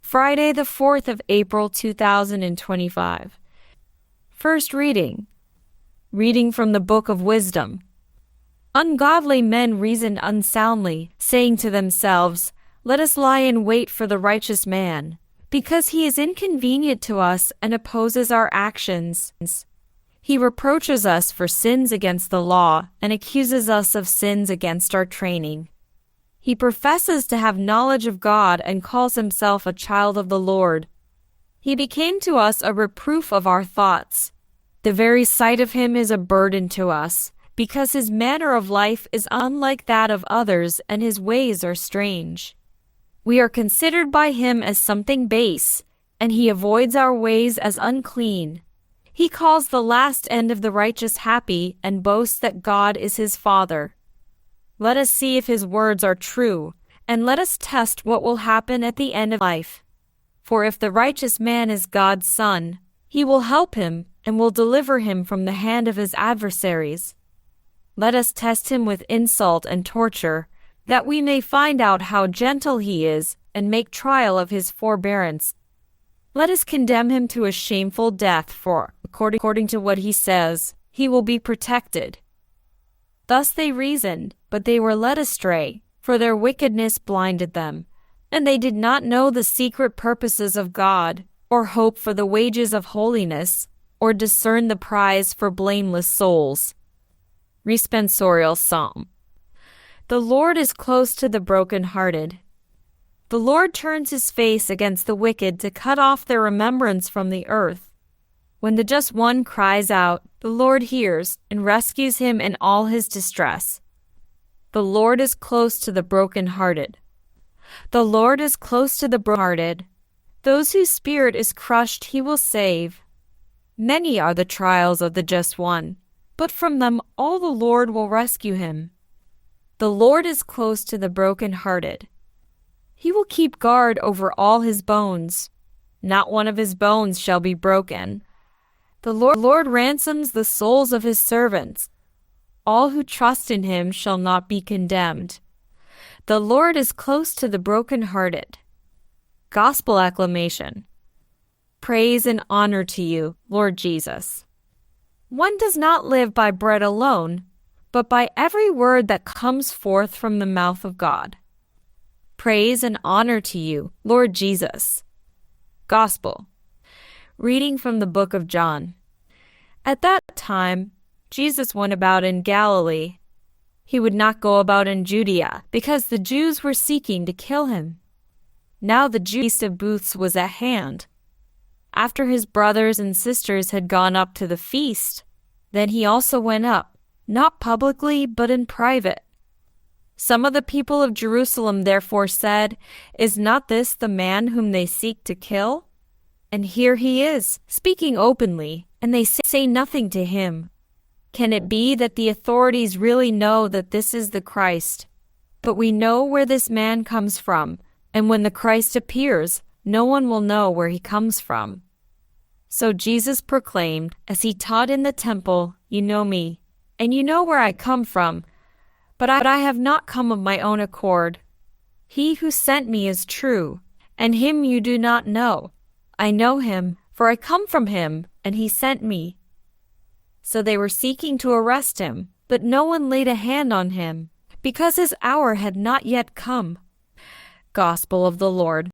Friday, the 4th of April, 2025. First reading. Reading from the Book of Wisdom. Ungodly men reason unsoundly, saying to themselves, "Let us lie in wait for the righteous man, because he is inconvenient to us and opposes our actions. He reproaches us for sins against the law and accuses us of sins against our training. He professes to have knowledge of God and calls himself a child of the Lord. He became to us a reproof of our thoughts. The very sight of him is a burden to us, because his manner of life is unlike that of others and his ways are strange. We are considered by him as something base, and he avoids our ways as unclean. He calls the last end of the righteous happy and boasts that God is his Father. Let us see if his words are true, and let us test what will happen at the end of life. For if the righteous man is God's son, he will help him and will deliver him from the hand of his adversaries. Let us test him with insult and torture, that we may find out how gentle he is and make trial of his forbearance. Let us condemn him to a shameful death, for, according to what he says, he will be protected." Thus they reasoned, but they were led astray, for their wickedness blinded them, and they did not know the secret purposes of God, or hope for the wages of holiness, or discern the prize for blameless souls. Responsorial Psalm. The Lord is close to the broken-hearted. The Lord turns his face against the wicked to cut off their remembrance from the earth. When the just one cries out, the Lord hears and rescues him in all his distress. The Lord is close to the broken-hearted. The Lord is close to the broken-hearted. Those whose spirit is crushed he will save. Many are the trials of the just one, but from them all the Lord will rescue him. The Lord is close to the broken-hearted. He will keep guard over all his bones. Not one of his bones shall be broken. The Lord ransoms the souls of his servants. All who trust in him shall not be condemned. The Lord is close to the broken-hearted. Gospel acclamation. Praise and honor to you, Lord Jesus. One does not live by bread alone, but by every word that comes forth from the mouth of God. Praise and honor to you, Lord Jesus. Gospel. Reading from the book of John. At that time, Jesus went about in Galilee. He would not go about in Judea, because the Jews were seeking to kill him. Now the Feast of Booths was at hand. After his brothers and sisters had gone up to the feast, then he also went up, not publicly but in private. Some of the people of Jerusalem therefore said, "Is not this the man whom they seek to kill? And here he is, speaking openly, and they say nothing to him. Can it be that the authorities really know that this is the Christ? But we know where this man comes from, and when the Christ appears, no one will know where he comes from." So Jesus proclaimed, as he taught in the temple, "You know me, and you know where I come from, but I have not come of my own accord. He who sent me is true, and him you do not know. I know him, for I come from him, and he sent me." So they were seeking to arrest him, but no one laid a hand on him, because his hour had not yet come. Gospel of the Lord.